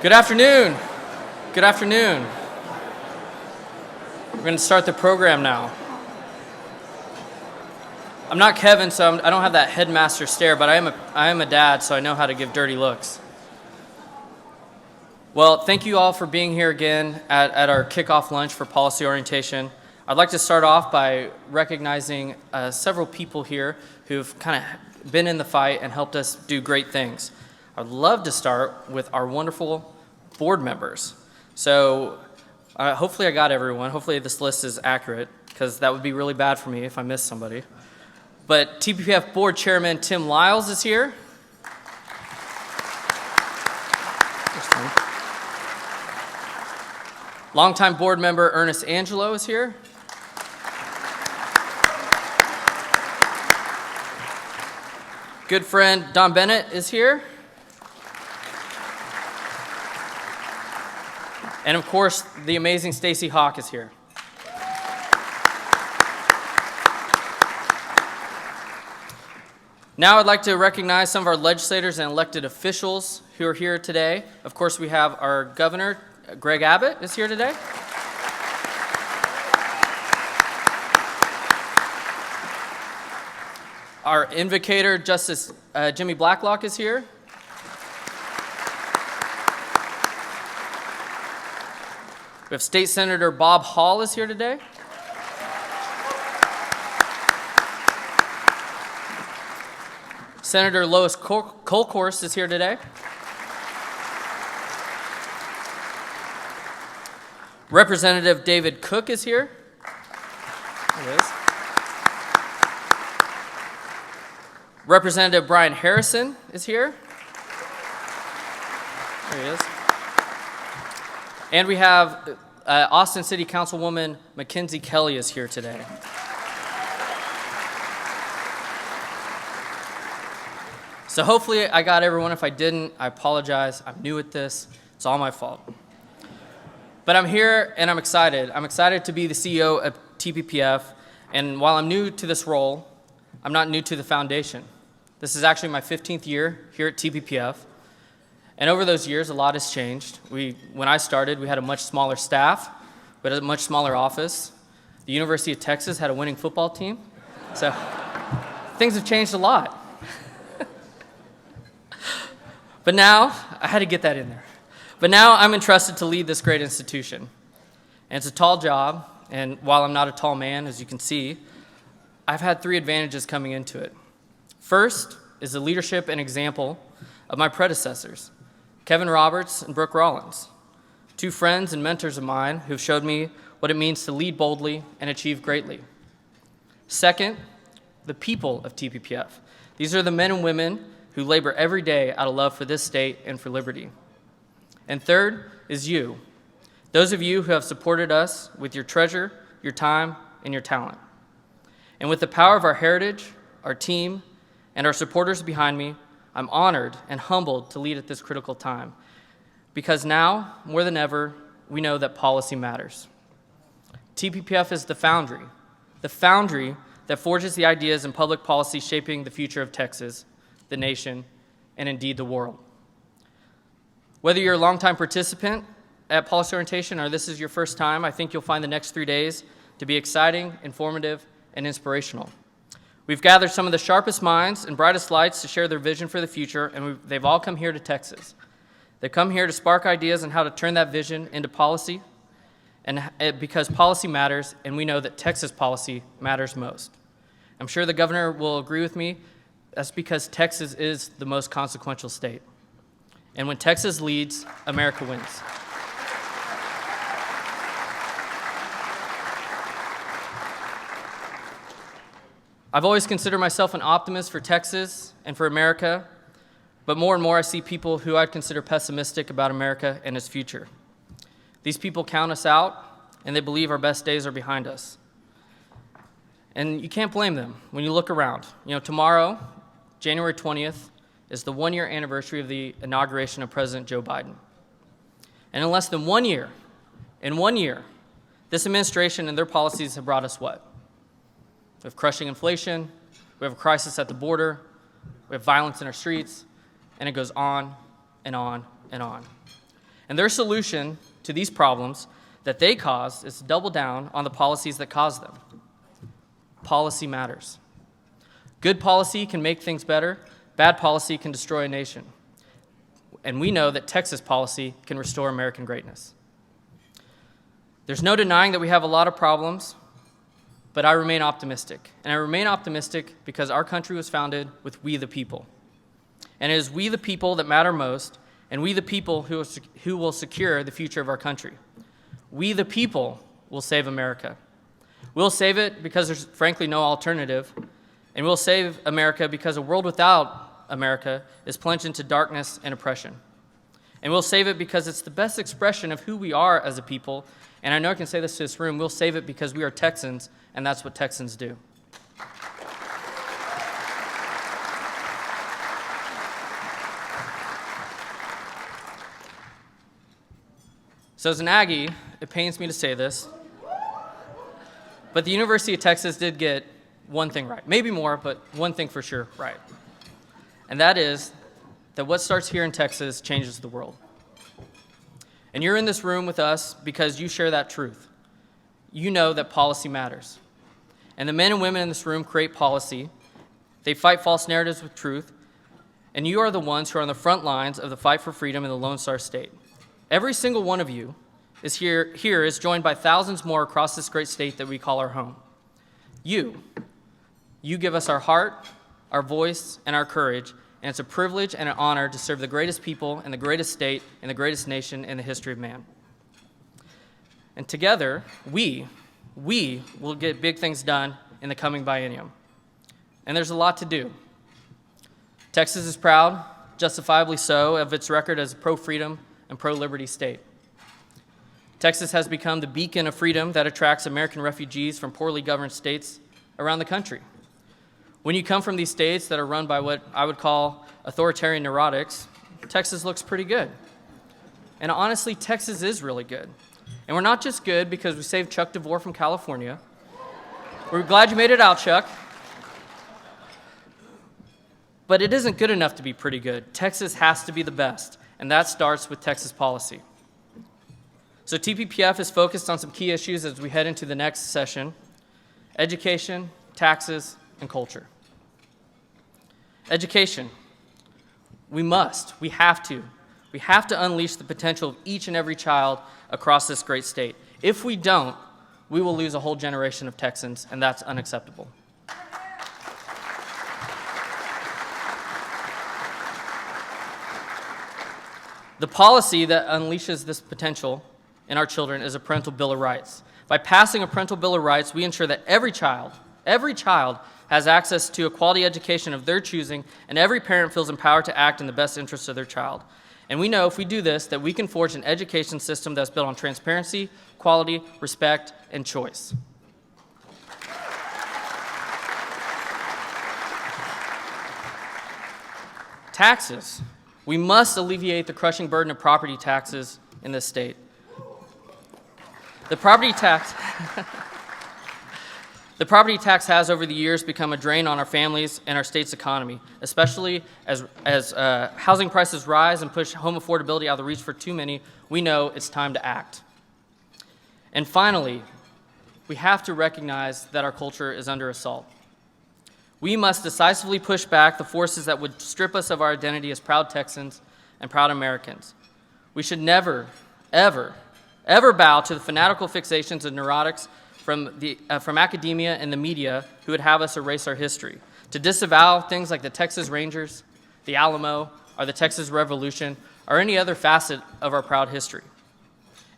Good afternoon. Good afternoon. We're going to start the program now. I'm not Kevin, so I don't have that headmaster stare, but I am a dad, so I know how to give dirty looks. Well, thank you all for being here again at our kickoff lunch for policy orientation. I'd like to start off by recognizing several people here who've kind of been in the fight and helped us do great things. I'd love to start with our wonderful board members. So hopefully I got everyone. Hopefully this list is accurate, because that would be really bad for me if I missed somebody. But TPPF Board Chairman Tim Lyles is here. Longtime board member Ernest Angelo is here. Good friend Don Bennett is here. And of course, the amazing Stacy Hawk is here. Now I'd like to recognize some of our legislators and elected officials who are here today. Of course, we have our Governor Greg Abbott is here today. Our invocator, Justice Jimmy Blacklock, is here. We have State Senator Bob Hall is here today. Senator Lois Kolkhorst is here today. Representative David Cook is here. There he is. Representative Brian Harrison is here. There he is. And we have Austin City Councilwoman Mackenzie Kelly is here today. So hopefully I got everyone. If I didn't, I apologize. I'm new at this. It's all my fault. But I'm here and I'm excited. I'm excited to be the CEO of TPPF. And while I'm new to this role, I'm not new to the foundation. This is actually my 15th year here at TPPF. And over those years, a lot has changed. When I started, we had a much smaller staff. We had a much smaller office. The University of Texas had a winning football team. So things have changed a lot. But now, I had to get that in there. But now I'm entrusted to lead this great institution. And it's a tall job, and while I'm not a tall man, as you can see, I've had 3 advantages coming into it. First is the leadership and example of my predecessors, Kevin Roberts and Brooke Rollins, 2 friends and mentors of mine who've showed me what it means to lead boldly and achieve greatly. Second, the people of TPPF. These are the men and women who labor every day out of love for this state and for liberty. And third is you, those of you who have supported us with your treasure, your time, and your talent. And with the power of our heritage, our team, and our supporters behind me, I'm honored and humbled to lead at this critical time, because now, more than ever, we know that policy matters. TPPF is the foundry that forges the ideas and public policy shaping the future of Texas, the nation, and indeed the world. Whether you're a longtime participant at policy orientation or this is your first time, I think you'll find the next 3 days to be exciting, informative, and inspirational. We've gathered some of the sharpest minds and brightest lights to share their vision for the future, and they've all come here to Texas. They've come here to spark ideas on how to turn that vision into policy, and because policy matters, and we know that Texas policy matters most. I'm sure the governor will agree with me. That's because Texas is the most consequential state. And when Texas leads, America wins. I've always considered myself an optimist for Texas and for America, but more and more I see people who I'd consider pessimistic about America and its future. These people count us out, and they believe our best days are behind us. And you can't blame them when you look around. Tomorrow, January 20th, is the 1-year anniversary of the inauguration of President Joe Biden. And in less than 1 year, this administration and their policies have brought us what? We have crushing inflation, we have a crisis at the border, we have violence in our streets, and it goes on and on and on. And their solution to these problems that they caused is to double down on the policies that caused them. Policy matters. Good policy can make things better. Bad policy can destroy a nation. And we know that Texas policy can restore American greatness. There's no denying that we have a lot of problems, but I remain optimistic. And I remain optimistic because our country was founded with we the people. And it is we the people that matter most, and we the people who will secure the future of our country. We the people will save America. We'll save it because there's frankly no alternative, and we'll save America because a world without America is plunged into darkness and oppression. And we'll save it because it's the best expression of who we are as a people, and I know I can say this to this room, we'll save it because we are Texans, and that's what Texans do. So as an Aggie, it pains me to say this, but the University of Texas did get one thing right. Maybe more, but one thing for sure right. And that is that what starts here in Texas changes the world. And you're in this room with us because you share that truth. You know that policy matters. And the men and women in this room create policy. They fight false narratives with truth. And you are the ones who are on the front lines of the fight for freedom in the Lone Star State. Every single one of you is here is joined by thousands more across this great state that we call our home. You give us our heart, our voice, and our courage, and it's a privilege and an honor to serve the greatest people in the greatest state and the greatest nation in the history of man. And together, we will get big things done in the coming biennium. And there's a lot to do. Texas is proud, justifiably so, of its record as a pro-freedom and pro-liberty state. Texas has become the beacon of freedom that attracts American refugees from poorly governed states around the country. When you come from these states that are run by what I would call authoritarian neurotics, Texas looks pretty good. And honestly, Texas is really good. And we're not just good because we saved Chuck DeVore from California. We're glad you made it out, Chuck. But it isn't good enough to be pretty good. Texas has to be the best, and that starts with Texas policy. So TPPF is focused on some key issues as we head into the next session: education, taxes, and culture. Education. We have to unleash the potential of each and every child across this great state. If we don't, we will lose a whole generation of Texans, and that's unacceptable. The policy that unleashes this potential in our children is a Parental Bill of Rights. By passing a Parental Bill of Rights, we ensure that every child has access to a quality education of their choosing, and every parent feels empowered to act in the best interest of their child. And we know if we do this, that we can forge an education system that's built on transparency, quality, respect, and choice. Taxes. We must alleviate the crushing burden of property taxes in this state. The property tax has over the years become a drain on our families and our state's economy, especially as housing prices rise and push home affordability out of the reach for too many. We know it's time to act. And finally, we have to recognize that our culture is under assault. We must decisively push back the forces that would strip us of our identity as proud Texans and proud Americans. We should never, ever bow to the fanatical fixations of neurotics from academia and the media who would have us erase our history, to disavow things like the Texas Rangers, the Alamo, or the Texas Revolution, or any other facet of our proud history.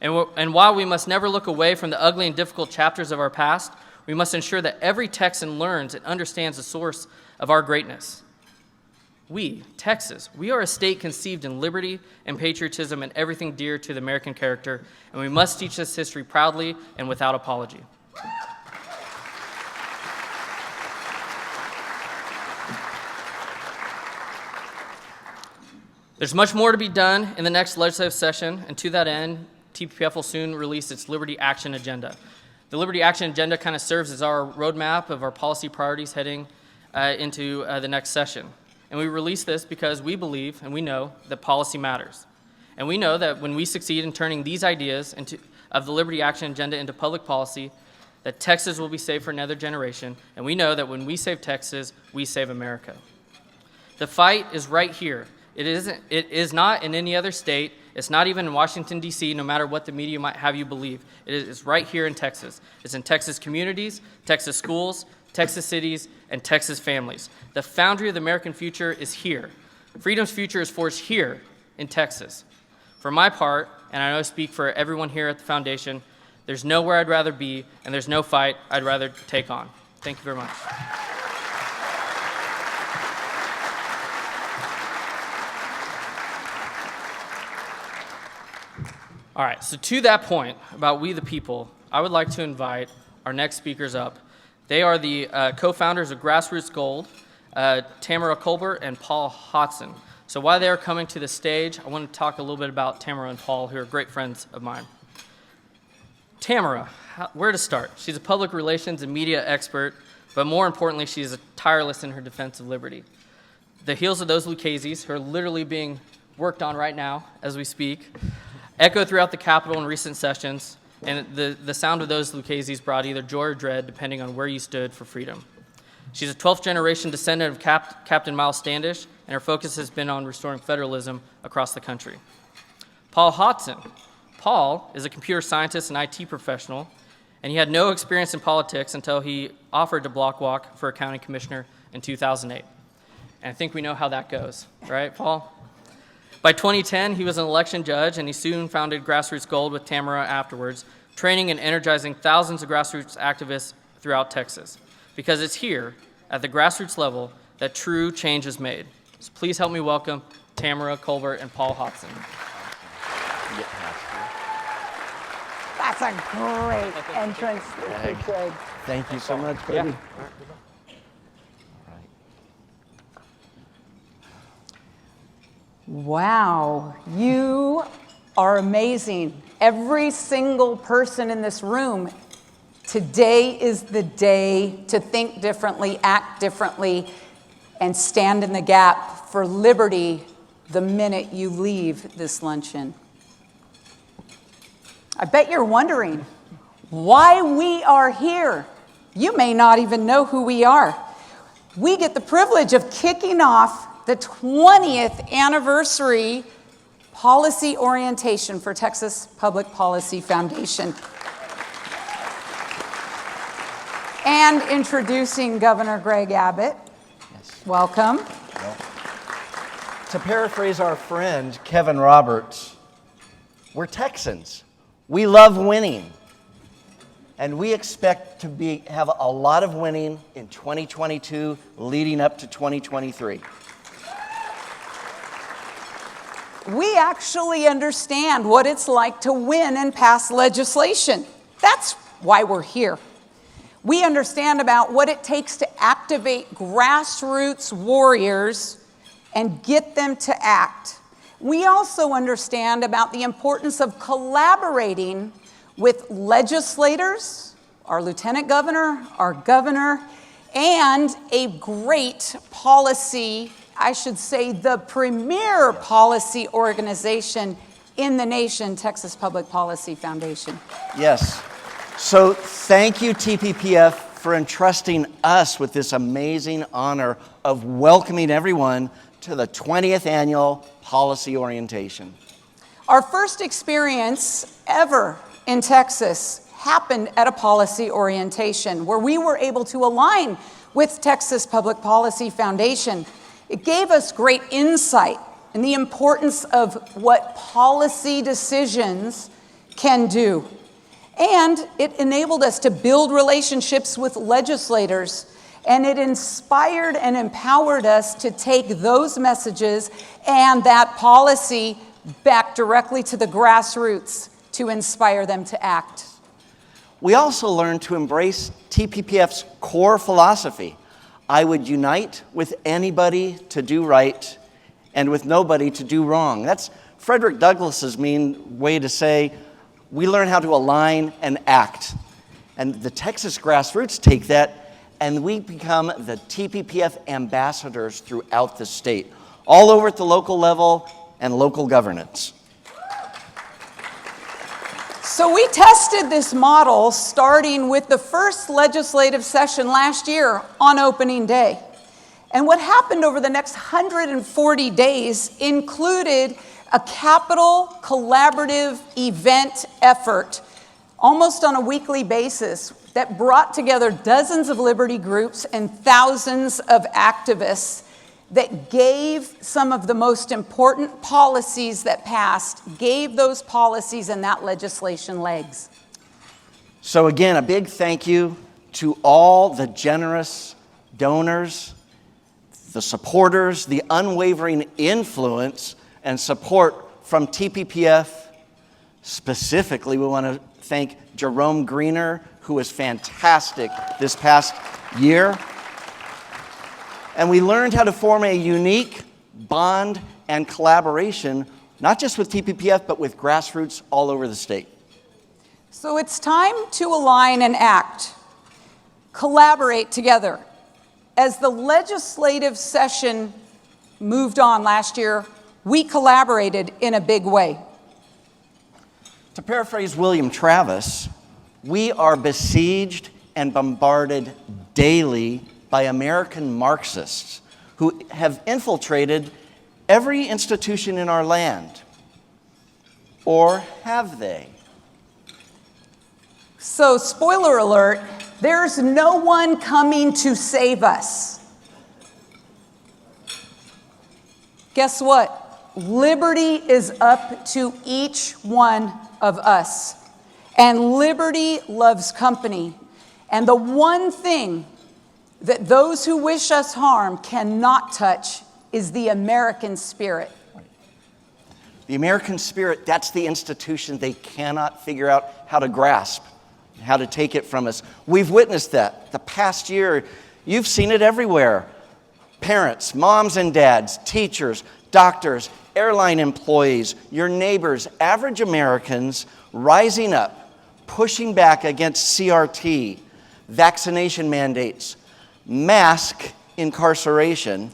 And while we must never look away from the ugly and difficult chapters of our past, we must ensure that every Texan learns and understands the source of our greatness. We, Texas, we are a state conceived in liberty and patriotism and everything dear to the American character, and we must teach this history proudly and without apology. There's much more to be done in the next legislative session, and to that end, TPPF will soon release its Liberty Action Agenda. The Liberty Action Agenda kind of serves as our roadmap of our policy priorities heading into the next session. And we release this because we believe and we know that policy matters. And we know that when we succeed in turning these ideas of the Liberty Action Agenda into public policy, that Texas will be saved for another generation. And we know that when we save Texas, we save America. The fight is right here. It is not in any other state. It's not even in Washington, D.C., no matter what the media might have you believe. It is right here in Texas. It's in Texas communities, Texas schools, Texas cities, and Texas families. The foundry of the American future is here. Freedom's future is forged here in Texas. For my part, and I know I speak for everyone here at the foundation, there's nowhere I'd rather be, and there's no fight I'd rather take on. Thank you very much. All right, so to that point about we the people, I would like to invite our next speakers up. They are the co-founders of Grassroots Gold, Tamara Colbert and Paul Hodson. So while they are coming to the stage, I want to talk a little bit about Tamara and Paul, who are great friends of mine. Tamara, where to start? She's a public relations and media expert, but more importantly, she is tireless in her defense of liberty. The heels of those Lucchese's, who are literally being worked on right now as we speak, echo throughout the Capitol in recent sessions, and the sound of those Lucchese's brought either joy or dread, depending on where you stood for freedom. She's a 12th generation descendant of Captain Miles Standish, and her focus has been on restoring federalism across the country. Paul Hodson. Paul is a computer scientist and IT professional, and he had no experience in politics until he offered to block walk for a county commissioner in 2008. And I think we know how that goes, right, Paul? By 2010, he was an election judge, and he soon founded Grassroots Gold with Tamara afterwards, training and energizing thousands of grassroots activists throughout Texas. Because it's here, at the grassroots level, that true change is made. So please help me welcome Tamara Colbert and Paul Hodson. That's a great entrance. Greg. Thank you so much, baby. Yeah. Wow, you are amazing. Every single person in this room, today is the day to think differently, act differently, and stand in the gap for liberty the minute you leave this luncheon. I bet you're wondering why we are here. You may not even know who we are. We get the privilege of kicking off the 20th anniversary policy orientation for Texas Public Policy Foundation. And introducing Governor Greg Abbott. Yes. Welcome. Well, to paraphrase our friend Kevin Roberts, we're Texans. We love winning. And we expect to have a lot of winning in 2022 leading up to 2023. We actually understand what it's like to win and pass legislation. That's why we're here. We understand about what it takes to activate grassroots warriors and get them to act. We also understand about the importance of collaborating with legislators, our lieutenant governor, our governor, and a great policy, I should say the premier policy organization in the nation, Texas Public Policy Foundation. Yes. So thank you, TPPF, for entrusting us with this amazing honor of welcoming everyone to the 20th annual policy orientation. Our first experience ever in Texas happened at a policy orientation where we were able to align with Texas Public Policy Foundation. It gave us great insight in the importance of what policy decisions can do. And it enabled us to build relationships with legislators, and it inspired and empowered us to take those messages and that policy back directly to the grassroots to inspire them to act. We also learned to embrace TPPF's core philosophy. I would unite with anybody to do right and with nobody to do wrong. That's Frederick Douglass's mean way to say we learn how to align and act. And the Texas grassroots take that, and we become the TPPF ambassadors throughout the state, all over at the local level and local governance. So we tested this model starting with the first legislative session last year on opening day. And what happened over the next 140 days included a capital collaborative event effort, almost on a weekly basis, that brought together dozens of liberty groups and thousands of activists that gave some of the most important policies that passed, gave those policies and that legislation legs. So again, a big thank you to all the generous donors, the supporters, the unwavering influence and support from TPPF. Specifically, we want to thank Jerome Greener, who was fantastic this past year. And we learned how to form a unique bond and collaboration, not just with TPPF, but with Grassroots all over the state. So it's time to align and act, collaborate together. As the legislative session moved on last year, we collaborated in a big way. To paraphrase William Travis, we are besieged and bombarded daily by American Marxists who have infiltrated every institution in our land. Or have they? So, spoiler alert, there's no one coming to save us. Guess what? Liberty is up to each one of us. And liberty loves company. And the one thing that those who wish us harm cannot touch is the American spirit. The American spirit, that's the institution they cannot figure out how to grasp, how to take it from us. We've witnessed that. The past year, you've seen it everywhere. Parents, moms and dads, teachers, doctors, airline employees, your neighbors, average Americans rising up, pushing back against CRT, vaccination mandates, mask incarceration,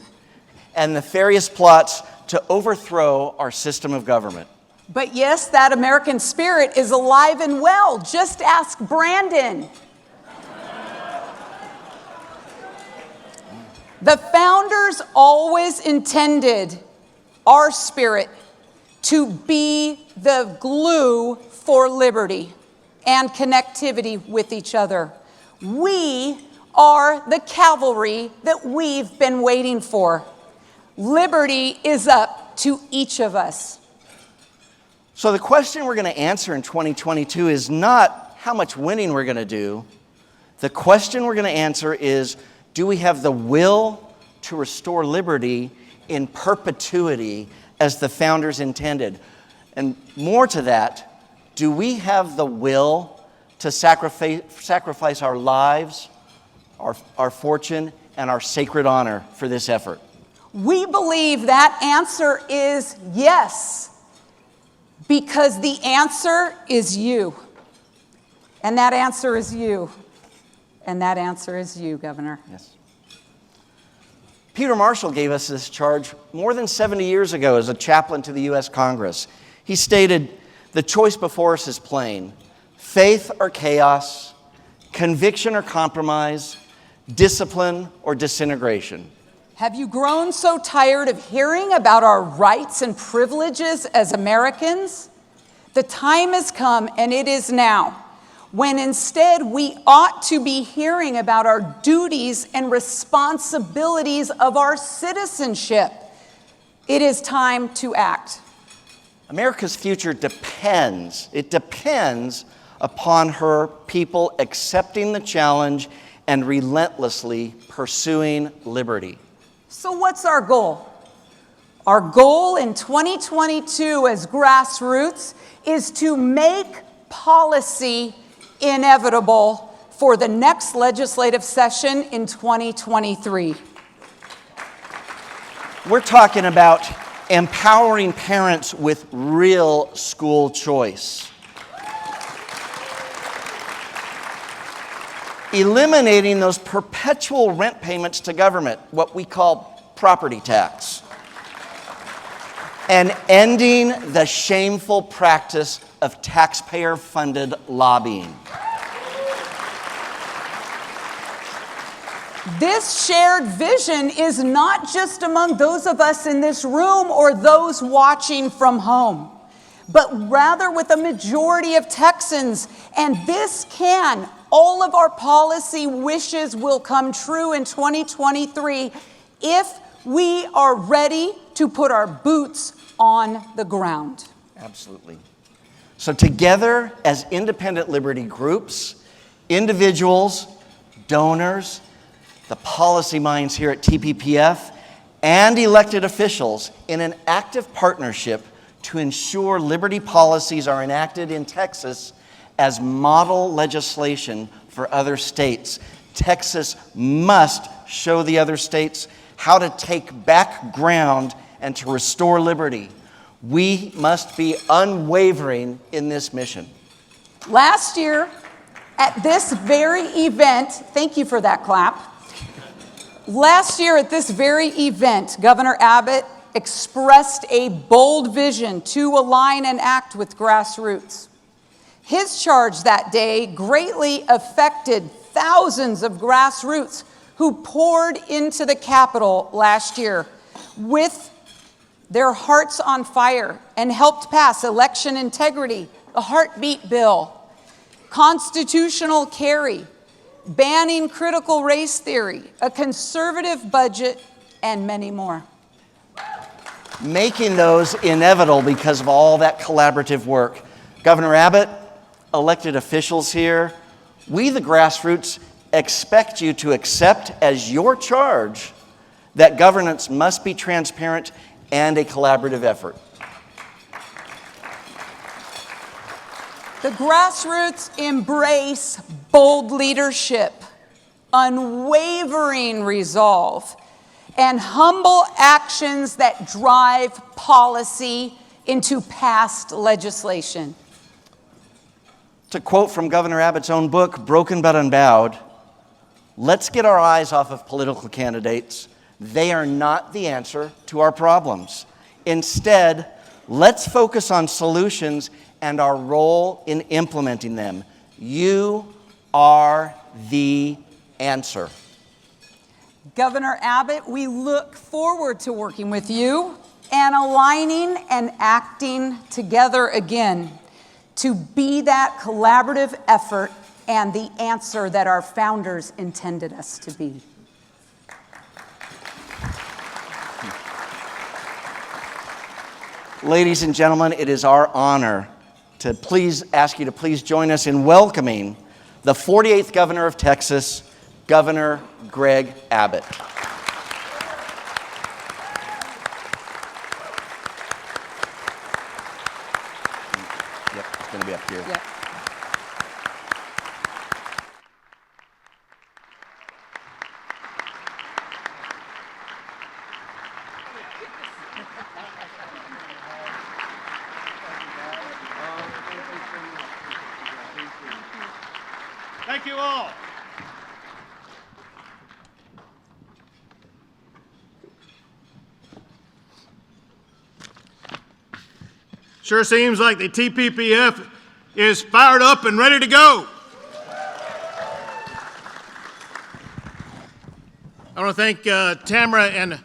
and nefarious plots to overthrow our system of government. But yes, that American spirit is alive and well. Just ask Brandon. The founders always intended our spirit to be the glue for liberty and connectivity with each other. We are the cavalry that we've been waiting for. Liberty is up to each of us. So the question we're going to answer in 2022 is not how much winning we're going to do. The question we're going to answer is, do we have the will to restore liberty in perpetuity as the founders intended? And more to that, do we have the will to sacrifice our lives, our fortune, and our sacred honor for this effort? We believe that answer is yes, because the answer is you. And that answer is you. And that answer is you, Governor. Yes. Peter Marshall gave us this charge more than 70 years ago as a chaplain to the U.S. Congress. He stated, "The choice before us is plain. Faith or chaos, conviction or compromise, discipline or disintegration." Have you grown so tired of hearing about our rights and privileges as Americans? The time has come, and it is now, when instead we ought to be hearing about our duties and responsibilities of our citizenship. It is time to act. America's future depends upon her people accepting the challenge and relentlessly pursuing liberty. So what's our goal? Our goal in 2022 as Grassroots is to make policy inevitable for the next legislative session in 2023. We're talking about empowering parents with real school choice. Eliminating those perpetual rent payments to government, what we call property tax. and ending the shameful practice of taxpayer-funded lobbying. This shared vision is not just among those of us in this room or those watching from home, but rather with a majority of Texans. And all of our policy wishes will come true in 2023 if we are ready to put our boots on the ground. Absolutely. So together as independent liberty groups, individuals, donors, the policy minds here at TPPF, and elected officials in an active partnership to ensure liberty policies are enacted in Texas as model legislation for other states. Texas must show the other states how to take back ground and to restore liberty. We must be unwavering in this mission. Last year, at this very event, thank you for that clap. Last year at this very event, Governor Abbott expressed a bold vision to align and act with Grassroots. His charge that day greatly affected thousands of Grassroots who poured into the Capitol last year with their hearts on fire and helped pass election integrity, the heartbeat bill, constitutional carry, banning critical race theory, a conservative budget, and many more. Making those inevitable because of all that collaborative work. Governor Abbott, elected officials here, we the Grassroots expect you to accept as your charge that governance must be transparent and a collaborative effort. The Grassroots embrace bold leadership, unwavering resolve, and humble actions that drive policy into past legislation. To quote from Governor Abbott's own book, Broken But Unbowed, let's get our eyes off of political candidates. They are not the answer to our problems. Instead, let's focus on solutions and our role in implementing them. You are the answer. Governor Abbott, we look forward to working with you and aligning and acting together again to be that collaborative effort and the answer that our founders intended us to be. Ladies and gentlemen, it is our honor to please ask you to please join us in welcoming the 48th Governor of Texas, Governor Greg Abbott. Yep, it's going to be up here. Yep. Thank you all. Sure seems like the TPPF is fired up and ready to go. I want to thank Tamara and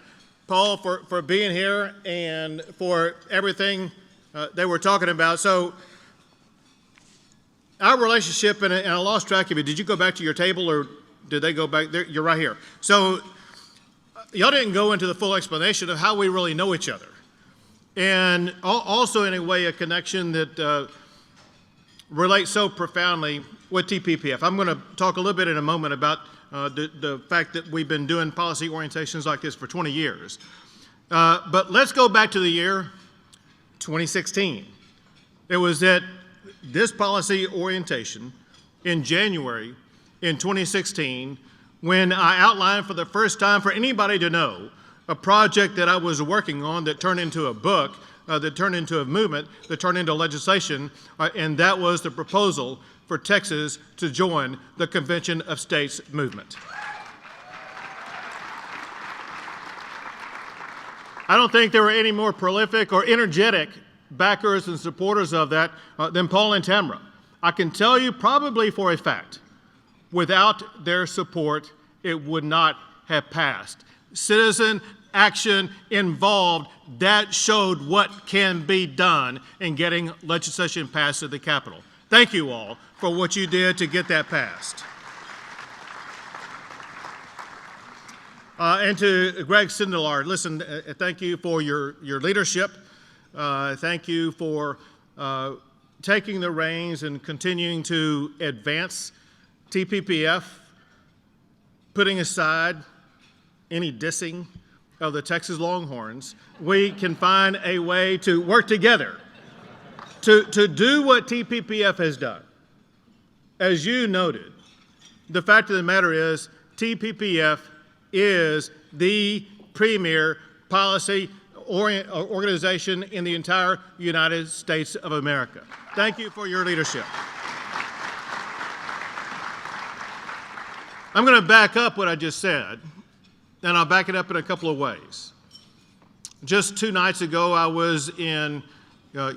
Paul for being here and for everything they were talking about. So our relationship, and I lost track of it. Did you go back to your table or did they go back there? You're right here. So y'all didn't go into the full explanation of how we really know each other. And also, in a way, a connection that relates so profoundly with TPPF. I'm going to talk a little bit in a moment about the fact that we've been doing policy orientations like this for 20 years. But let's go back to the year 2016. It was at this policy orientation in January in 2016 when I outlined for the first time for anybody to know a project that I was working on that turned into a book, that turned into a movement, that turned into legislation, and that was the proposal for Texas to join the Convention of States movement. I don't think there were any more prolific or energetic backers and supporters of that than Paul and Tamara. I can tell you probably for a fact, without their support, it would not have passed. Citizen action involved, that showed what can be done in getting legislation passed at the Capitol. Thank you all for what you did to get that passed. And to Greg Sindelar, listen, thank you for your leadership. Thank you for taking the reins and continuing to advance TPPF, putting aside any dissing of the Texas Longhorns. We can find a way to work together to do what TPPF has done. As you noted, the fact of the matter is TPPF is the premier policy organization in the entire United States of America. Thank you for your leadership. I'm going to back up what I just said, and I'll back it up in a couple of ways. Just 2 nights ago, I was in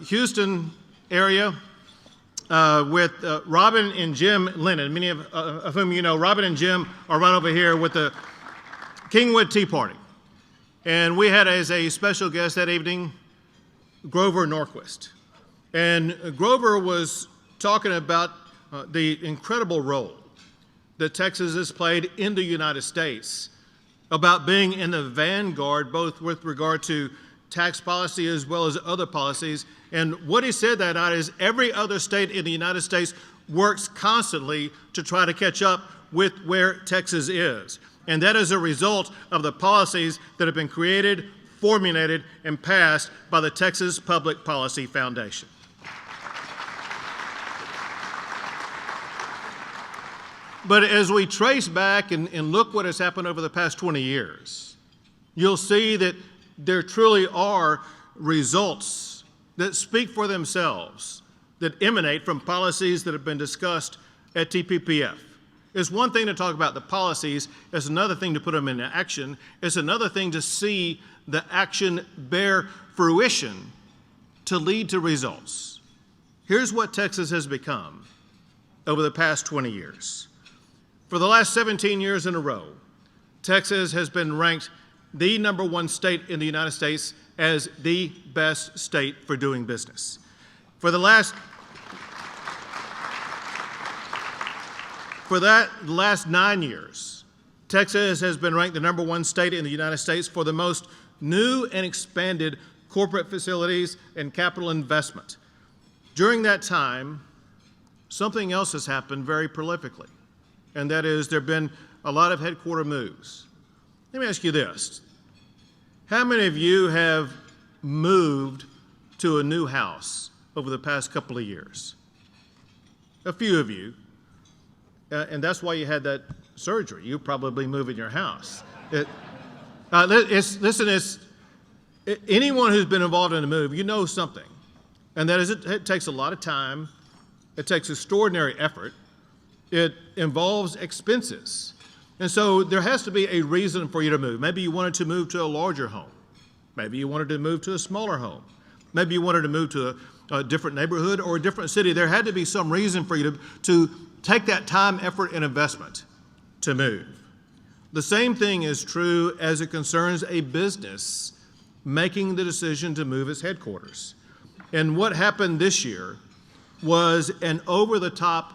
Houston area with Robin and Jim Lennon, many of whom you know. Robin and Jim are right over here with the Kingwood Tea Party. And we had as a special guest that evening, Grover Norquist. And Grover was talking about the incredible role that Texas has played in the United States, about being in the vanguard, both with regard to tax policy as well as other policies. And what he said that night is every other state in the United States works constantly to try to catch up with where Texas is. And that is a result of the policies that have been created, formulated, and passed by the Texas Public Policy Foundation. But as we trace back and look what has happened over the past 20 years, you'll see that there truly are results that speak for themselves, that emanate from policies that have been discussed at TPPF. It's one thing to talk about the policies, it's another thing to put them into action, it's another thing to see the action bear fruition to lead to results. Here's what Texas has become over the past 20 years. For the last 17 years in a row, Texas has been ranked the #1 state in the United States as the best state for doing business. For the last 9 years, Texas has been ranked the #1 state in the United States for the most new and expanded corporate facilities and capital investment. During that time, something else has happened very prolifically, and that is there have been a lot of headquarter moves. Let me ask you this. How many of you have moved to a new house over the past couple of years? A few of you. And that's why you had that surgery. You probably moving your house. Anyone who's been involved in a move, you know something. And that is it takes a lot of time. It takes extraordinary effort. It involves expenses. And so there has to be a reason for you to move. Maybe you wanted to move to a larger home. Maybe you wanted to move to a smaller home. Maybe you wanted to move to a different neighborhood or a different city. There had to be some reason for you to take that time, effort, and investment to move. The same thing is true as it concerns a business making the decision to move its headquarters. And what happened this year was an over-the-top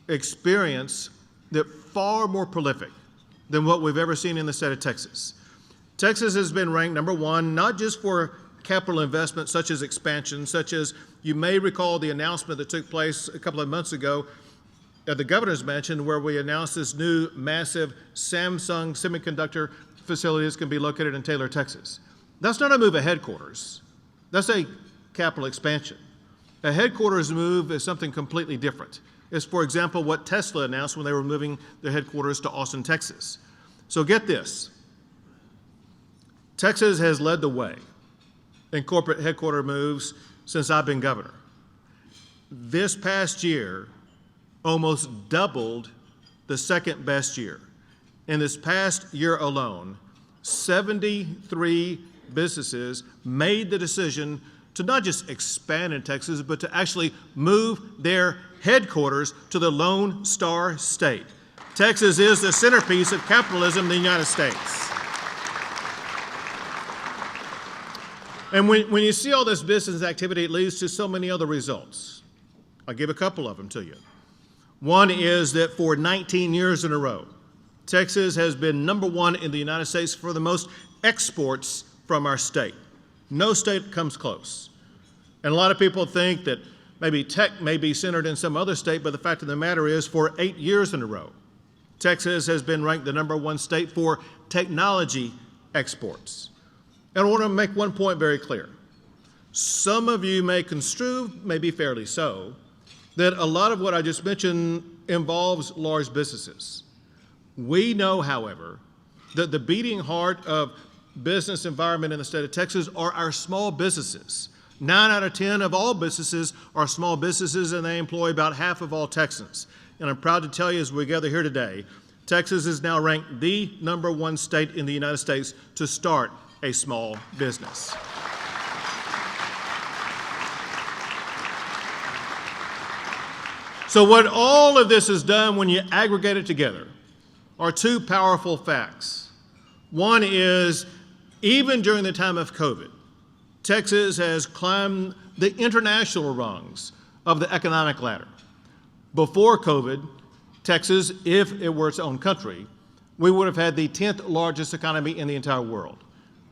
experience that far more prolific than what we've ever seen in the state of Texas. Texas has been ranked #1, not just for capital investment such as expansion, such as you may recall the announcement that took place a couple of months ago at the governor's mansion where we announced this new massive Samsung semiconductor facility that's going to be located in Taylor, Texas. That's not a move of headquarters. That's a capital expansion. A headquarters move is something completely different. It's, for example, what Tesla announced when they were moving their headquarters to Austin, Texas. So get this. Texas has led the way in corporate headquarter moves since I've been governor. This past year almost doubled the second best year. In this past year alone, $73 businesses made the decision to not just expand in Texas, but to actually move their headquarters to the Lone Star State. Texas is the centerpiece of capitalism in the United States. And when you see all this business activity, it leads to so many other results. I'll give a couple of them to you. One is that for 19 years in a row, Texas has been number one in the United States for the most exports from our state. No state comes close. And a lot of people think that maybe tech may be centered in some other state, but the fact of the matter is, for 8 years in a row, Texas has been ranked the number one state for technology exports. And I want to make one point very clear. Some of you may construe, maybe fairly so, that a lot of what I just mentioned involves large businesses. We know, however, that the beating heart of business environment in the state of Texas are our small businesses. 9 out of 10 of all businesses are small businesses, and they employ about half of all Texans. And I'm proud to tell you, as we gather here today, Texas is now ranked the number one state in the United States to start a small business. So what all of this has done when you aggregate it together are two powerful facts. One is, even during the time of COVID, Texas has climbed the international rungs of the economic ladder. Before COVID, Texas, if it were its own country, we would have had the 10th largest economy in the entire world.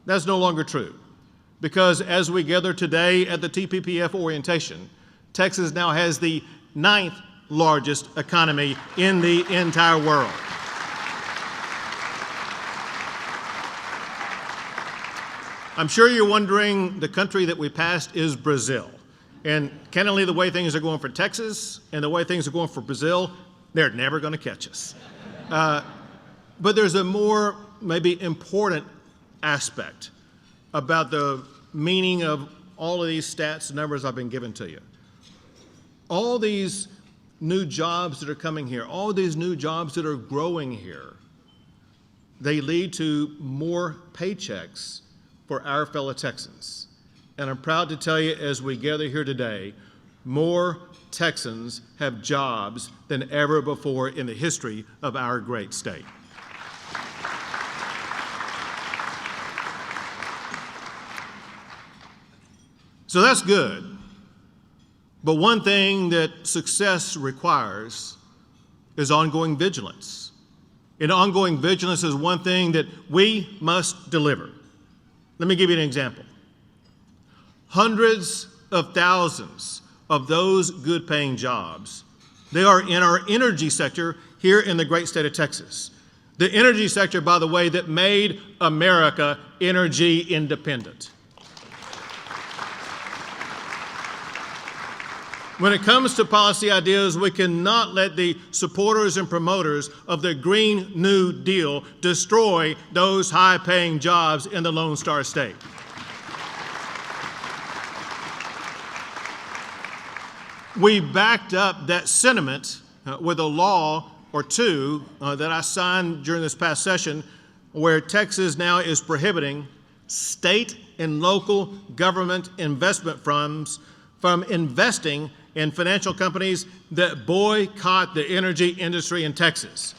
That's no longer true, because as we gather today at the TPPF orientation, Texas now has the 9th largest economy in the entire world. I'm sure you're wondering, the country that we passed is Brazil. And candidly, the way things are going for Texas and the way things are going for Brazil, they're never going to catch us. But there's a more maybe important aspect about the meaning of all of these stats and numbers I've been given to you. All these new jobs that are coming here, all these new jobs that are growing here, they lead to more paychecks for our fellow Texans. And I'm proud to tell you, as we gather here today, more Texans have jobs than ever before in the history of our great state. So that's good. But one thing that success requires is ongoing vigilance. And ongoing vigilance is one thing that we must deliver. Let me give you an example. Hundreds of thousands of those good-paying jobs, they are in our energy sector here in the great state of Texas. The energy sector, by the way, that made America energy independent. When it comes to policy ideas, we cannot let the supporters and promoters of the Green New Deal destroy those high-paying jobs in the Lone Star State. We backed up that sentiment with a law or two that I signed during this past session, where Texas now is prohibiting state and local government investment firms from investing in financial companies that boycott the energy industry in Texas.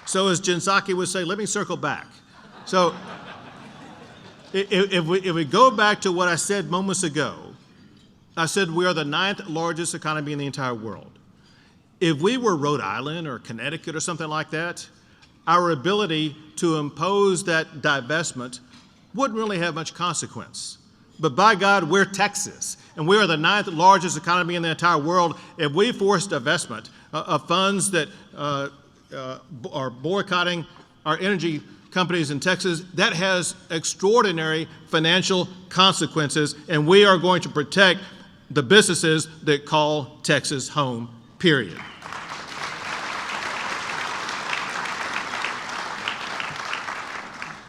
So as Jen Psaki would say, let me circle back. So if we go back to what I said moments ago, I said we are the 9th largest economy in the entire world. If we were Rhode Island or Connecticut or something like that, our ability to impose that divestment wouldn't really have much consequence. But by God, we're Texas, and we are the 9th largest economy in the entire world. If we force divestment of funds that are boycotting our energy companies in Texas, that has extraordinary financial consequences, and we are going to protect the businesses that call Texas home, period.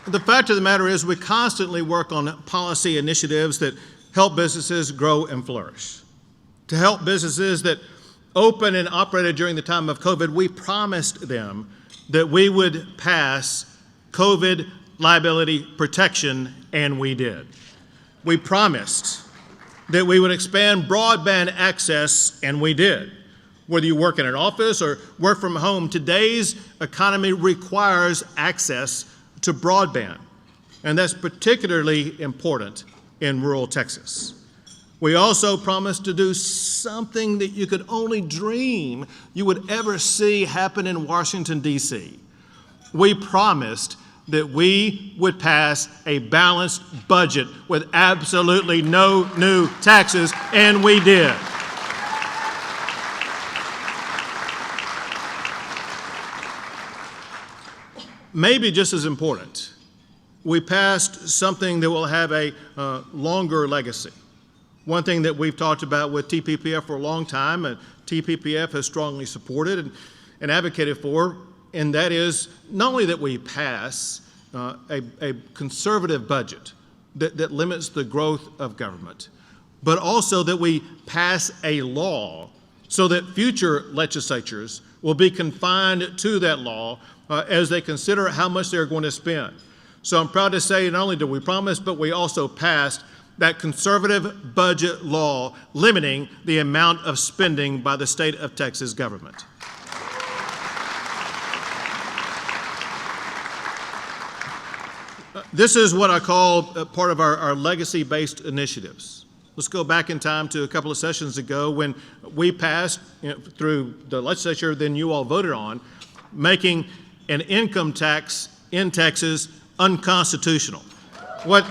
The fact of the matter is, we constantly work on policy initiatives that help businesses grow and flourish. To help businesses that opened and operated during the time of COVID, we promised them that we would pass COVID liability protection, and we did. We promised that we would expand broadband access, and we did. Whether you work in an office or work from home, today's economy requires access to broadband, and that's particularly important in rural Texas. We also promised to do something that you could only dream you would ever see happen in Washington, D.C. We promised that we would pass a balanced budget with absolutely no new taxes, and we did. Maybe just as important, we passed something that will have a longer legacy. One thing that we've talked about with TPPF for a long time, and TPPF has strongly supported and advocated for, and that is not only that we pass a conservative budget that limits the growth of government, but also that we pass a law so that future legislatures will be confined to that law as they consider how much they're going to spend. So I'm proud to say not only did we promise, but we also passed that conservative budget law limiting the amount of spending by the state of Texas government. This is what I call part of our legacy-based initiatives. Let's go back in time to a couple of sessions ago when we passed, through the legislature, then you all voted on, making an income tax in Texas unconstitutional. What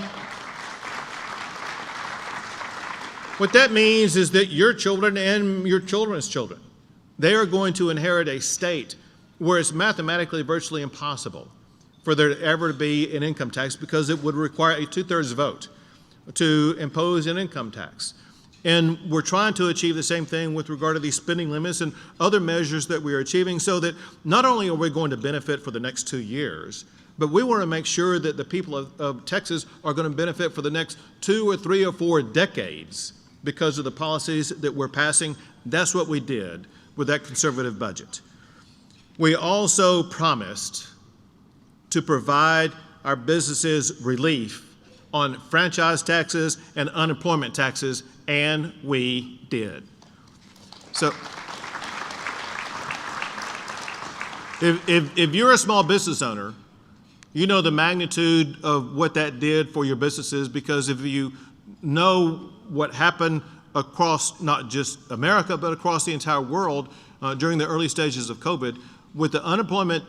that means is that your children and your children's children, they are going to inherit a state where it's mathematically virtually impossible for there ever to be an income tax because it would require a 2/3 vote to impose an income tax. And we're trying to achieve the same thing with regard to these spending limits and other measures that we are achieving so that not only are we going to benefit for the next 2 years, but we want to make sure that the people of Texas are going to benefit for the next 2 or 3 or 4 decades because of the policies that we're passing. That's what we did with that conservative budget. We also promised to provide our businesses relief on franchise taxes and unemployment taxes, and we did. So if you're a small business owner, you know the magnitude of what that did for your businesses, because if you know what happened across not just America, but across the entire world during the early stages of COVID, with the unemployment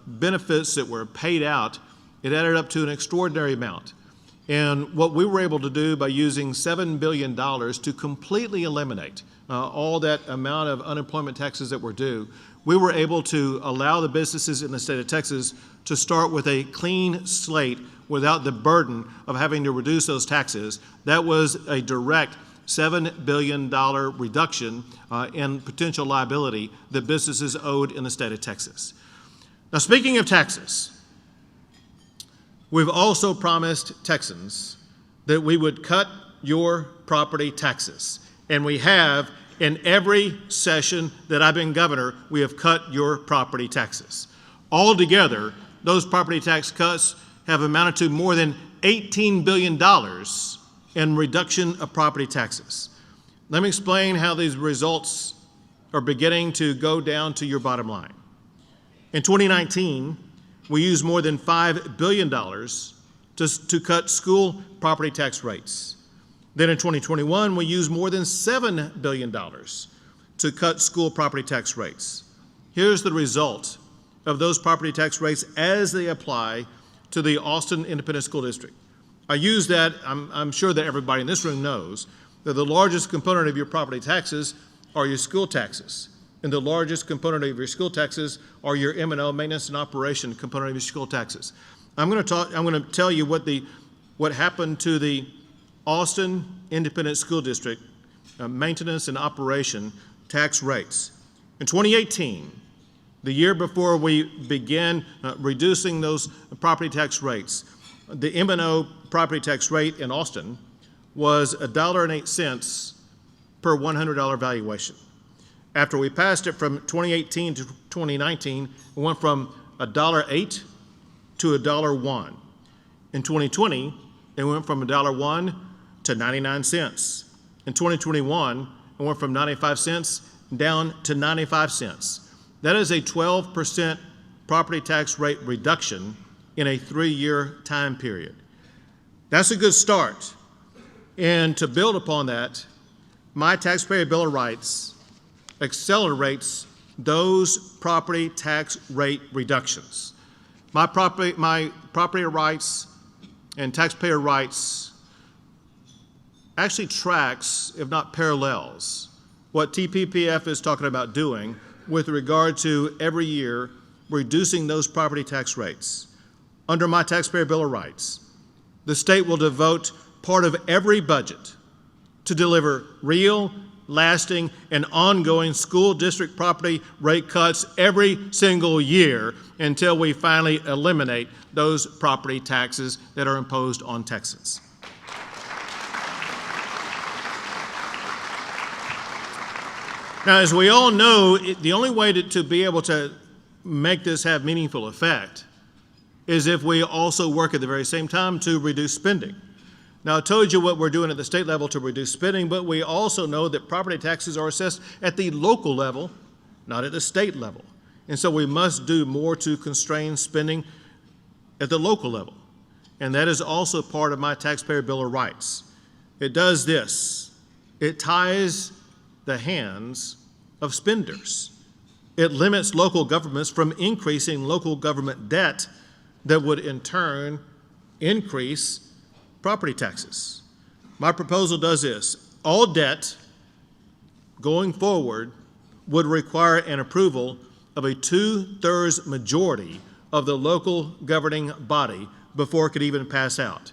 benefits that were paid out, it added up to an extraordinary amount. And what we were able to do by using $7 billion to completely eliminate all that amount of unemployment taxes that were due, we were able to allow the businesses in the state of Texas to start with a clean slate without the burden of having to reduce those taxes. That was a direct $7 billion reduction in potential liability that businesses owed in the state of Texas. Now, speaking of taxes, we've also promised Texans that we would cut your property taxes. And we have, in every session that I've been governor, we have cut your property taxes. Altogether, those property tax cuts have amounted to more than $18 billion in reduction of property taxes. Let me explain how these results are beginning to go down to your bottom line. In 2019, we used more than $5 billion to cut school property tax rates. Then in 2021, we used more than $7 billion to cut school property tax rates. Here's the result of those property tax rates as they apply to the Austin Independent School District. I use that, I'm sure that everybody in this room knows, that the largest component of your property taxes are your school taxes. And the largest component of your school taxes are your M&O, maintenance and operation component of your school taxes. I'm going to tell you what happened to the Austin Independent School District maintenance and operation tax rates. In 2018, the year before we began reducing those property tax rates, the M&O property tax rate in Austin was $1.08 per $100 valuation. After we passed it from 2018 to 2019, it went from $1.08 to $1.01. In 2020, it went from $1.01 to 99 cents. In 2021, it went from 95 cents down to 95 cents. That is a 12% property tax rate reduction in a 3-year time period. That's a good start. And to build upon that, my Taxpayer Bill of Rights accelerates those property tax rate reductions. My property rights and taxpayer rights actually tracks, if not parallels, what TPPF is talking about doing with regard to every year reducing those property tax rates. Under my Taxpayer Bill of Rights, the state will devote part of every budget to deliver real, lasting, and ongoing school district property rate cuts every single year until we finally eliminate those property taxes that are imposed on Texans. Now, as we all know, the only way to be able to make this have meaningful effect is if we also work at the very same time to reduce spending. Now, I told you what we're doing at the state level to reduce spending, but we also know that property taxes are assessed at the local level, not at the state level. And so we must do more to constrain spending at the local level. And that is also part of my Taxpayer Bill of Rights. It does this. It ties the hands of spenders. It limits local governments from increasing local government debt that would in turn increase property taxes. My proposal does this. All debt going forward would require an approval of a 2/3 majority of the local governing body before it could even pass out.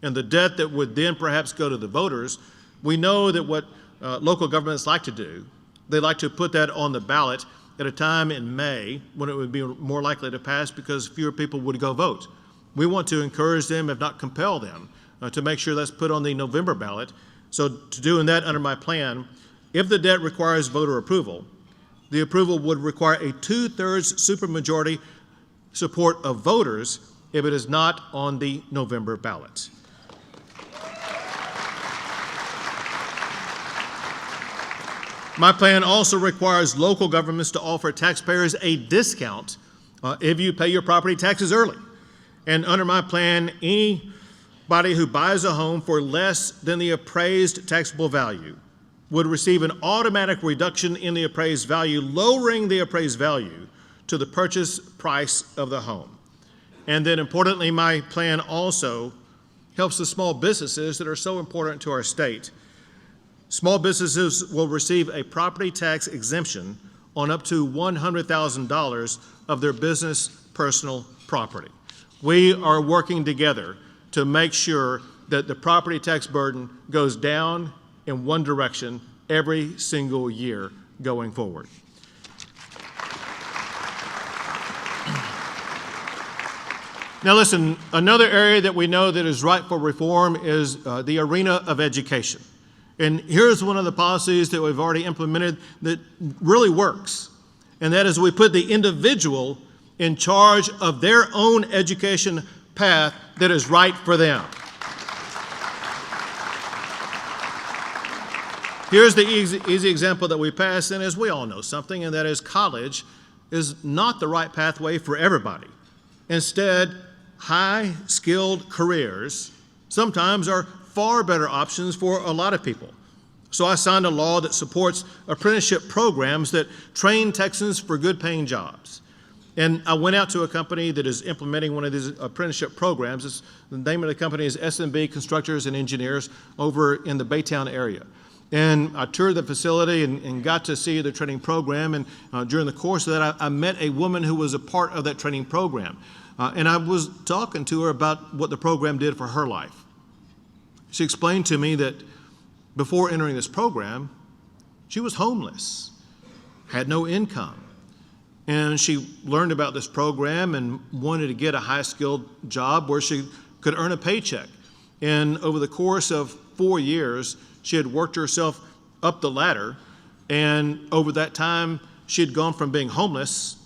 And the debt that would then perhaps go to the voters, we know that what local governments like to do, they like to put that on the ballot at a time in May when it would be more likely to pass because fewer people would go vote. We want to encourage them, if not compel them, to make sure that's put on the November ballot. So to doing that under my plan, if the debt requires voter approval, the approval would require a 2/3 supermajority support of voters if it is not on the November ballot. My plan also requires local governments to offer taxpayers a discount if you pay your property taxes early. And under my plan, anybody who buys a home for less than the appraised taxable value would receive an automatic reduction in the appraised value, lowering the appraised value to the purchase price of the home. And then importantly, my plan also helps the small businesses that are so important to our state. Small businesses will receive a property tax exemption on up to $100,000 of their business personal property. We are working together to make sure that the property tax burden goes down in one direction every single year going forward. Now listen, another area that we know that is ripe for reform is the arena of education. And here's one of the policies that we've already implemented that really works. And that is we put the individual in charge of their own education path that is right for them. Here's the easy example that we passed, and as we all know something, and that is college is not the right pathway for everybody. Instead, high-skilled careers sometimes are far better options for a lot of people. So I signed a law that supports apprenticeship programs that train Texans for good-paying jobs. And I went out to a company that is implementing one of these apprenticeship programs. The name of the company is S&B Constructors and Engineers over in the Baytown area. And I toured the facility and got to see the training program. And during the course of that, I met a woman who was a part of that training program. And I was talking to her about what the program did for her life. She explained to me that before entering this program, she was homeless, had no income. And she learned about this program and wanted to get a high-skilled job where she could earn a paycheck. And over the course of 4 years, she had worked herself up the ladder And over that time, she had gone from being homeless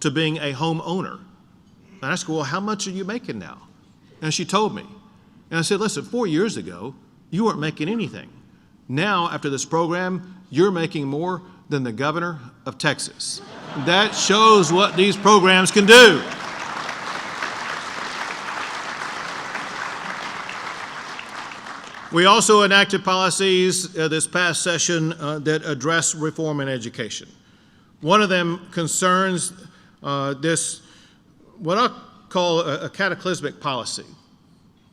to being a homeowner. And I asked her, well, how much are you making now? And she told me. And I said, listen, 4 years ago, you weren't making anything. Now, after this program, you're making more than the governor of Texas. That shows what these programs can do. We also enacted policies this past session that address reform in education. One of them concerns this, what I call a cataclysmic policy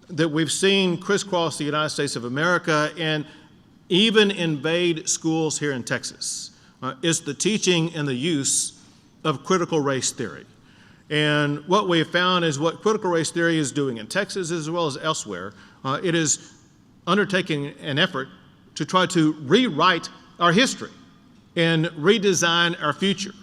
that we've seen crisscross the United States of America and even invade schools here in Texas. It's the teaching and the use of critical race theory. And what we have found is what critical race theory is doing in Texas as well as elsewhere, it is undertaking an effort to try to rewrite our history and redesign our future.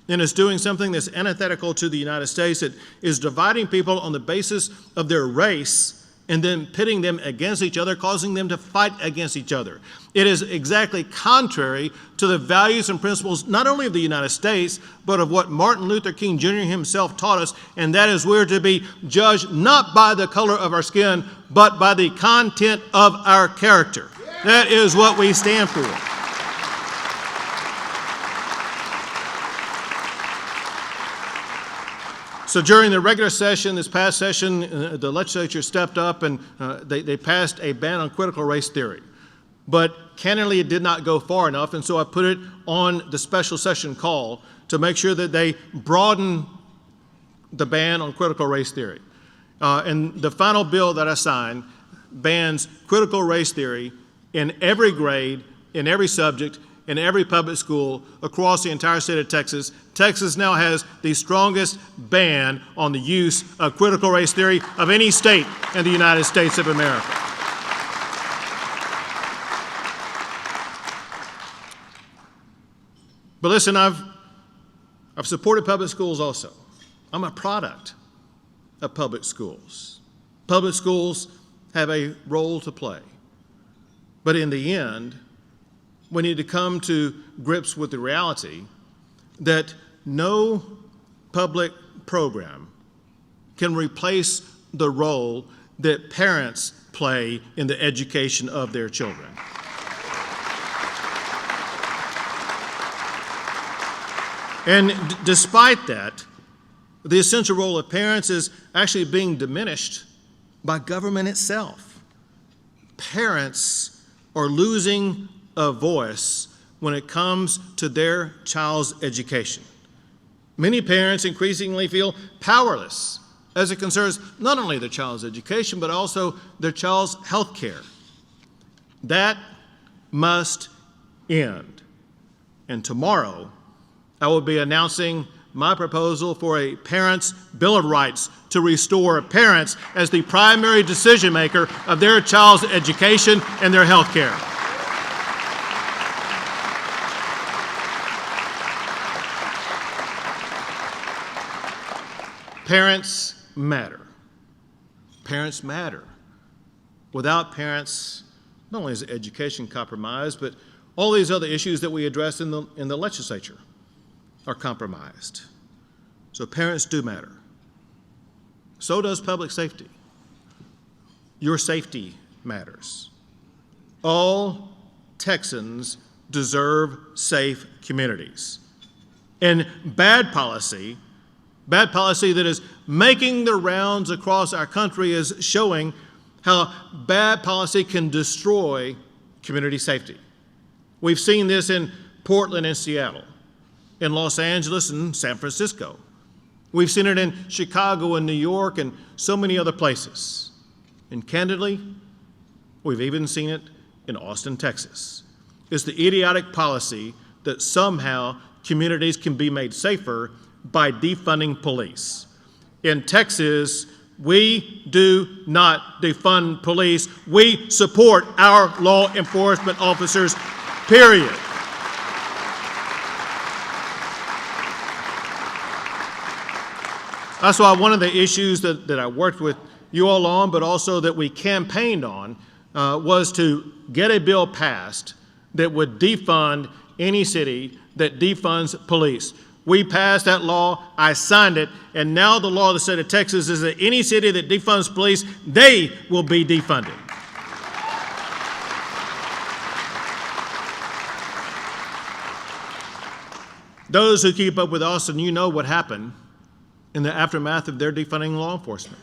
And it's doing something that's antithetical to the United States. It is dividing people on the basis of their race and then pitting them against each other, causing them to fight against each other. It is exactly contrary to the values and principles not only of the United States, but of what Martin Luther King Jr. himself taught us, and that is we're to be judged not by the color of our skin, but by the content of our character. That is what we stand for. So during the regular session, this past session, the legislature stepped up and they passed a ban on critical race theory. But candidly, it did not go far enough, and so I put it on the special session call to make sure that they broaden the ban on critical race theory. And the final bill that I signed bans critical race theory in every grade, in every subject, in every public school across the entire state of Texas. Texas now has the strongest ban on the use of critical race theory of any state in the United States of America. But listen, I've supported public schools also. I'm a product of public schools. Public schools have a role to play. But in the end, we need to come to grips with the reality that no public program can replace the role that parents play in the education of their children. And despite that, the essential role of parents is actually being diminished by government itself. Parents are losing a voice when it comes to their child's education. Many parents increasingly feel powerless as it concerns not only their child's education, but also their child's health care. That must end. And tomorrow, I will be announcing my proposal for a Parents' Bill of Rights to restore parents as the primary decision maker of their child's education and their health care. Parents matter. Parents matter. Without parents, not only is education compromised, but all these other issues that we address in the legislature are compromised. So parents do matter. So does public safety. Your safety matters. All Texans deserve safe communities. And bad policy that is making the rounds across our country is showing how bad policy can destroy community safety. We've seen this in Portland and Seattle, in Los Angeles and San Francisco. We've seen it in Chicago and New York and so many other places. And candidly, we've even seen it in Austin, Texas. It's the idiotic policy that somehow communities can be made safer by defunding police. In Texas, we do not defund police. We support our law enforcement officers, period. That's why one of the issues that I worked with you all on, but also that we campaigned on, was to get a bill passed that would defund any city that defunds police. We passed that law, I signed it, and now the law of the state of Texas is that any city that defunds police, they will be defunded. Those who keep up with Austin, you know what happened in the aftermath of their defunding law enforcement.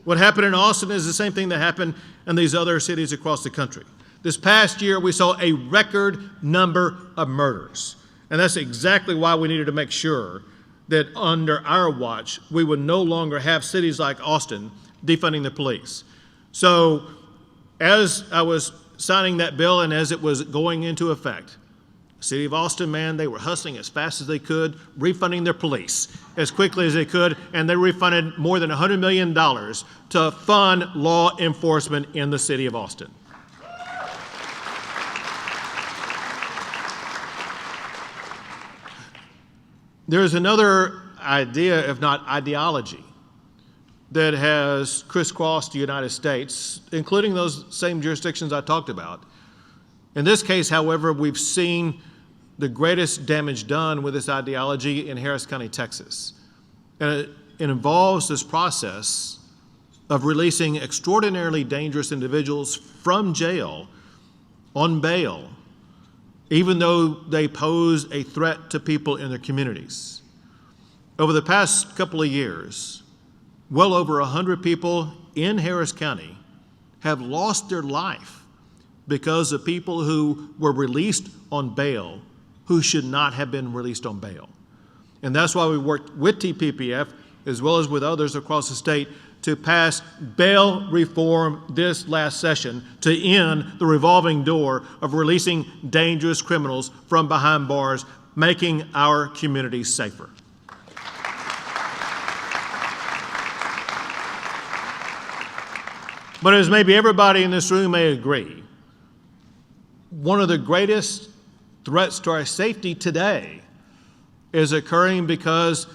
What happened in Austin is the same thing that happened in these other cities across the country. This past year, we saw a record number of murders. And that's exactly why we needed to make sure that under our watch, we would no longer have cities like Austin defunding the police. So as I was signing that bill and as it was going into effect, the city of Austin, man, they were hustling as fast as they could, refunding their police as quickly as they could, and they refunded more than $100 million to fund law enforcement in the city of Austin. There's another idea, if not ideology, that has crisscrossed the United States, including those same jurisdictions I talked about. In this case, however, we've seen the greatest damage done with this ideology in Harris County, Texas. And it involves this process of releasing extraordinarily dangerous individuals from jail on bail, even though they pose a threat to people in their communities. Over the past couple of years, well over 100 people in Harris County have lost their life because of people who were released on bail who should not have been released on bail. And that's why we worked with TPPF, as well as with others across the state, to pass bail reform this last session to end the revolving door of releasing dangerous criminals from behind bars, making our communities safer. But as maybe everybody in this room may agree, one of the greatest threats to our safety today is occurring because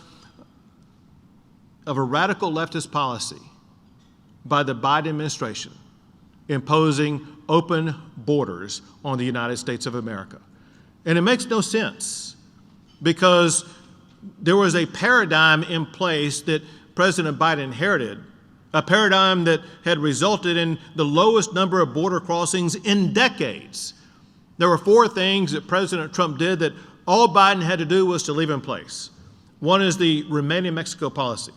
of a radical leftist policy by the Biden administration imposing open borders on the United States of America. And it makes no sense because there was a paradigm in place that President Biden inherited, a paradigm that had resulted in the lowest number of border crossings in decades. There were four things that President Trump did that all Biden had to do was to leave in place. One is the Remain in Mexico policy.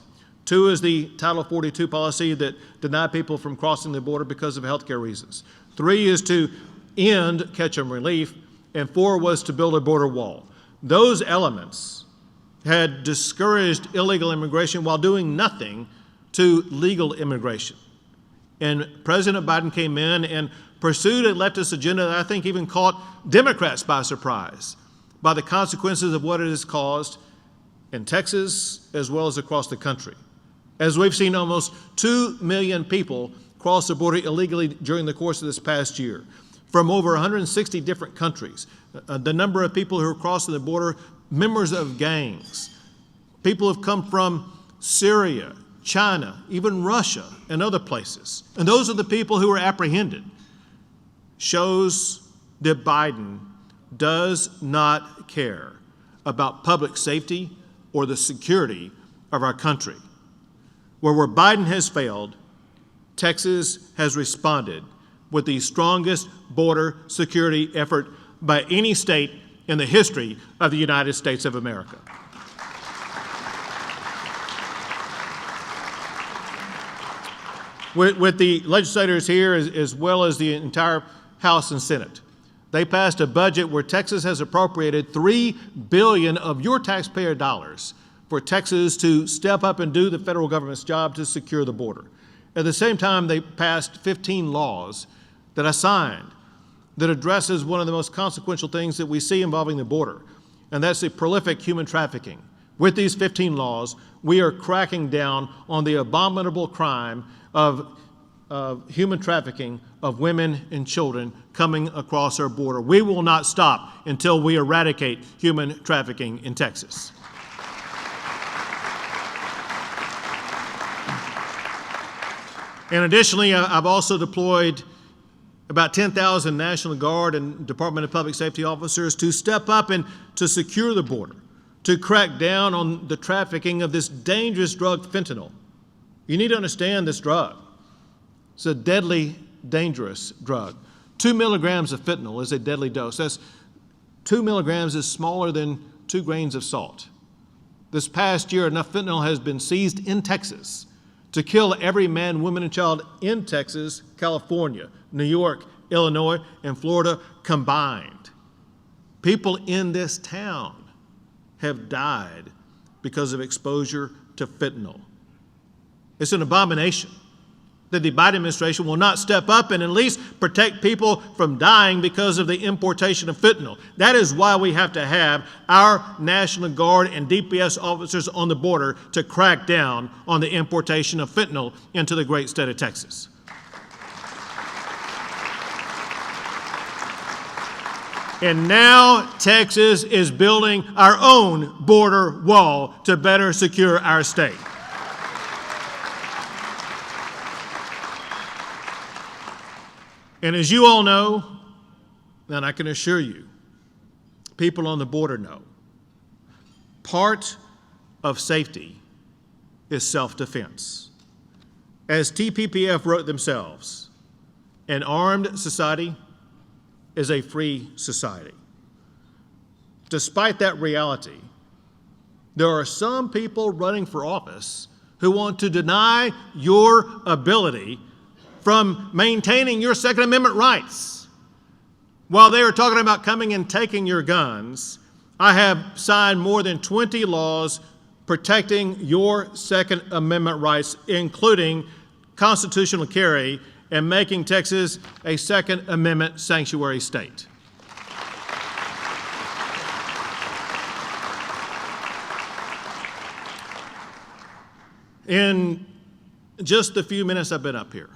Two is the Title 42 policy that denied people from crossing the border because of health care reasons. Three is to end catch and relief. And four was to build a border wall. Those elements had discouraged illegal immigration while doing nothing to legal immigration. And President Biden came in and pursued a leftist agenda that I think even caught Democrats by surprise by the consequences of what it has caused in Texas as well as across the country. As we've seen almost 2 million people cross the border illegally during the course of this past year from over 160 different countries. The number of people who are crossing the border, members of gangs, people who have come from Syria, China, even Russia, and other places. And those are the people who are apprehended. Shows that Biden does not care about public safety or the security of our country. Where Biden has failed, Texas has responded with the strongest border security effort by any state in the history of the United States of America. With the legislators here, as well as the entire House and Senate, they passed a budget where Texas has appropriated $3 billion of your taxpayer dollars for Texas to step up and do the federal government's job to secure the border. At the same time, they passed 15 laws that I signed that addresses one of the most consequential things that we see involving the border, and that's the prolific human trafficking. With these 15 laws, we are cracking down on the abominable crime of human trafficking of women and children coming across our border. We will not stop until we eradicate human trafficking in Texas. And additionally, I've also deployed about 10,000 National Guard and Department of Public Safety officers to step up and to secure the border, to crack down on the trafficking of this dangerous drug, fentanyl. You need to understand this drug. It's a deadly, dangerous drug. 2 milligrams of fentanyl is a deadly dose. That's 2 milligrams is smaller than 2 grains of salt. This past year, enough fentanyl has been seized in Texas to kill every man, woman, and child in Texas, California, New York, Illinois, and Florida combined. People in this town have died because of exposure to fentanyl. It's an abomination that the Biden administration will not step up and at least protect people from dying because of the importation of fentanyl. That is why we have to have our National Guard and DPS officers on the border to crack down on the importation of fentanyl into the great state of Texas. And now Texas is building our own border wall to better secure our state. And as you all know, and I can assure you, people on the border know, part of safety is self-defense. As TPPF wrote themselves, an armed society is a free society. Despite that reality, there are some people running for office who want to deny your ability from maintaining your Second Amendment rights. While they are talking about coming and taking your guns, I have signed more than 20 laws protecting your Second Amendment rights, including constitutional carry and making Texas a Second Amendment sanctuary state. In just the few minutes I've been up here,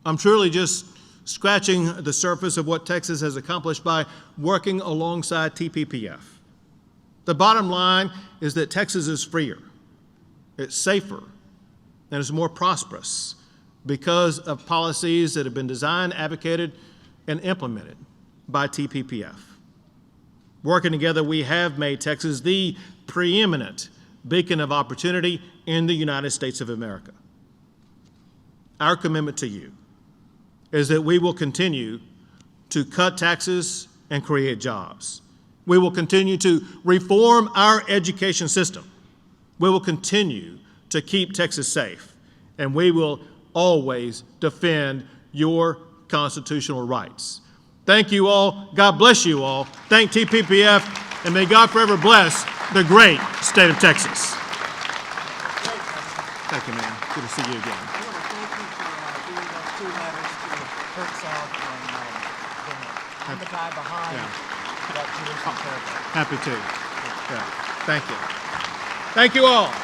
I'm truly just scratching the surface of what Texas has accomplished by working alongside TPPF. The bottom line is that Texas is freer, it's safer, and it's more prosperous because of policies that have been designed, advocated, and implemented by TPPF. Working together, we have made Texas the preeminent beacon of opportunity in the United States of America. Our commitment to you is that we will continue to cut taxes and create jobs. We will continue to reform our education system. We will continue to keep Texas safe, and we will always defend your constitutional rights. Thank you all. God bless you all. Thank TPPF, and may God forever bless the great state of Texas. Thank you, man. Good to see you again. And the guy behind that Jewish paragraph. Happy to. Yeah. Thank you. Thank you all.